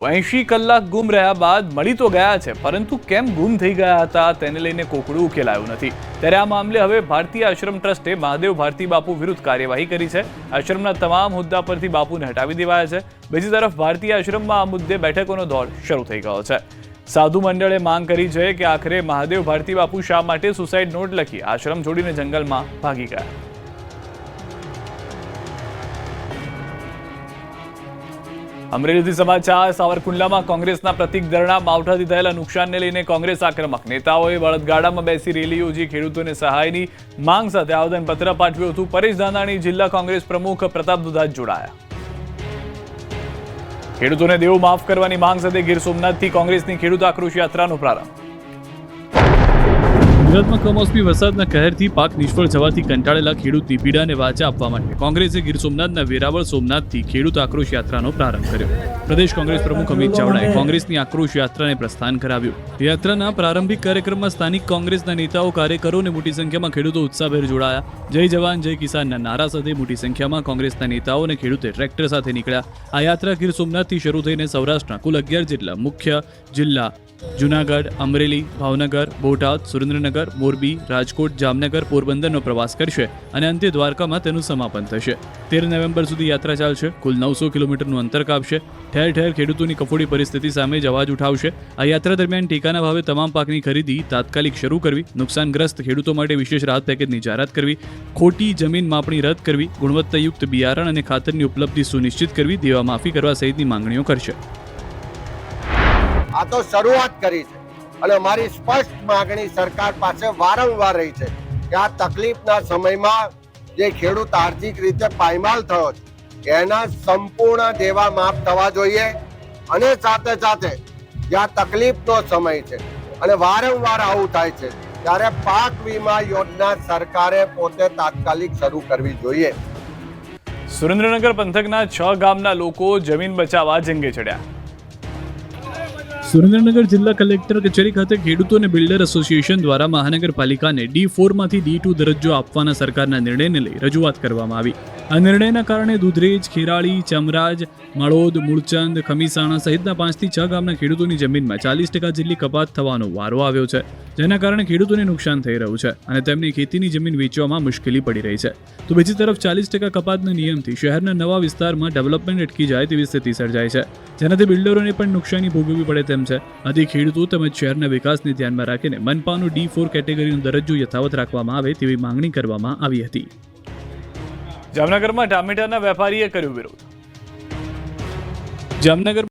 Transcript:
80 કલાક ગુમ રહ્યા બાદ મળી તો ગયા છે, પરંતુ કેમ ગુમ થઈ ગયા હતા તેને લઈને કોકડું ઉકેલાયું નથી। ત્યારે આ મામલે હવે ભારતીય આશ્રમ ટ્રસ્ટે મહાદેવ ભારતી બાપુ વિરુદ્ધ કાર્યવાહી કરી છે। આશ્રમના તમામ હોદ્દા પરથી બાપુને હટાવી દેવાયા છે। બીજી તરફ ભારતીય આશ્રમમાં આ મુદ્દે બેઠકોનો દોર શરૂ થઈ ગયો છે। સાધુ મંડળે માંગ કરી છે કે આખરે મહાદેવ ભારતી બાપુ શા માટે સુસાઇડ નોટ લખી આશ્રમ છોડીને જંગલમાં ભાગી ગયા। અમરેલીથી સમાચાર। સાવરકુંડલામાં કોંગ્રેસના પ્રતિક ધરણા માવઠાથી થયેલા નુકસાનને લઈને કોંગ્રેસ આક્રમક। નેતાઓએ બળદગાડામાં બેસી રેલી યોજી ખેડૂતોને સહાયની માંગ સાથે આવેદનપત્ર પાઠવ્યું હતું। પરેશ ધાનાણી જિલ્લા કોંગ્રેસ પ્રમુખ પ્રતાપ દુધાત જોડાયા। ખેડૂતોને દેવું માફ કરવાની માંગ સાથે ગીર સોમનાથથી કોંગ્રેસની ખેડૂત આક્રોશ યાત્રાનો પ્રારંભ। ગુજરાતમાં કમોસમી વરસાદના કહેરથી પાક નિષ્ફળ જવાથી કંટાળેલા ખેડૂતની પીડાને વાચા આપવા માટે કોંગ્રેસે ગીર સોમનાથના વેરાવળ સોમનાથથી ખેડૂત આક્રોશ યાત્રાનો પ્રારંભ કર્યો। પ્રદેશ કોંગ્રેસ પ્રમુખ અમિત ચાવડાએ કોંગ્રેસની આક્રોશ યાત્રાને પ્રસ્થાન કરાવ્યું। યાત્રાના પ્રારંભિક કાર્યક્રમમાં સ્થાનિક કોંગ્રેસના નેતાઓ, કાર્યકરો અને મોટી સંખ્યામાં ખેડૂતો ઉત્સાહભેર જોડાયા। જય જવાન જય કિસાનના નારા સાથે મોટી સંખ્યામાં કોંગ્રેસના નેતાઓ અને ખેડૂતો ટ્રેક્ટર સાથે નીકળ્યા। આ યાત્રા ગીર સોમનાથથી શરૂ થઈને સૌરાષ્ટ્રના કુલ 11 જેટલા મુખ્ય જિલ્લા જૂનાગઢ, અમરેલી, ભાવનગર, બોટાદ, સુરેન્દ્રનગર, મોરબી, રાજકોટ, જામનગર, પોરબંદરનો પ્રવાસ કરશે અને અંતે દ્વારકામાં તેનું સમાપન થશે। 13 નવેમ્બર સુધી યાત્રા ચાલશે। કુલ 900 કિલોમીટરનું અંતર કાપશે। ઠેર ઠેર ખેડૂતોની કફોડી પરિસ્થિતિ સામે જ અવાજ ઉઠાવશે। આ યાત્રા દરમિયાન ટેકાના ભાવે તમામ પાકની ખરીદી તાત્કાલિક શરૂ કરવી, નુકસાનગ્રસ્ત ખેડૂતો માટે વિશેષ રાહત પેકેજની જાહેરાત કરવી, ખોટી જમીન માપણી રદ કરવી, ગુણવત્તાયુક્ત બિયારણ અને ખાતરની ઉપલબ્ધિ સુનિશ્ચિત કરવી, દેવા માફી કરવા સહિતની માંગણીઓ કરશે। આ તો શરૂઆત કરી છે અને અમારી સ્પષ્ટ માંગણી સરકાર પાસે વારંવાર રહી છે કે આ તકલીફના સમયમાં જે ખેડૂત આર્થિક રીતે પાયમાલ થયો છે એના સંપૂર્ણ દેવા માફ થવા જોઈએ અને સાથે સાથે જ્યાં તકલીફનો સમય છે અને વારંવાર આવું થાય છે ત્યારે પાક વીમા યોજના સરકારે પોતે તાત્કાલિક શરૂ કરવી જોઈએ। સુરેન્દ્રનગર પંથકના 6 ગામના લોકો જમીન બચાવવા જંગે ચડ્યા। સુરેન્દ્રનગર જિલ્લા કલેક્ટર કચેરી ખાતે ખેડૂતો અને બિલ્ડર એસોસિએશન દ્વારા મહાનગરપાલિકાને D4 માંથી D2 દરજ્જો આપવાના સરકારના નિર્ણયને લઈ રજૂઆત કરવામાં આવી। આ નિર્ણયના કારણે દુધરેજ, ખેરાળી, ચમરાજ, મળોદ, મૂળચંદ, ખમીસાણા સહિતના 5 થી 6 ગામના ખેડૂતોની જમીનમાં 40% જેટલી કપાત થવાનો વારો આવ્યો છે, જેના કારણે ખેડૂતોને નુકસાન થઈ રહ્યું છે અને તેમની ખેતીની જમીન વેચવામાં મુશ્કેલી પડી રહી છે। તો બીજી તરફ 40% કપાતના નિયમથી શહેરના નવા વિસ્તારમાં ડેવલપમેન્ટ અટકી જાય તેવી સ્થિતિ સર્જાય છે, જેનાથી બિલ્ડરોને પણ નુકસાની ભોગવવી પડે તેમ છે। આથી ખેડૂતો તેમજ શહેરના વિકાસને ધ્યાનમાં રાખીને મનપાનું D4 કેટેગરીનો દરજ્જો યથાવત રાખવામાં આવે તેવી માંગણી કરવામાં આવી હતી। જામનગરમાં ટામેટાના વેપારીએ કર્યો વિરોધ। જામનગર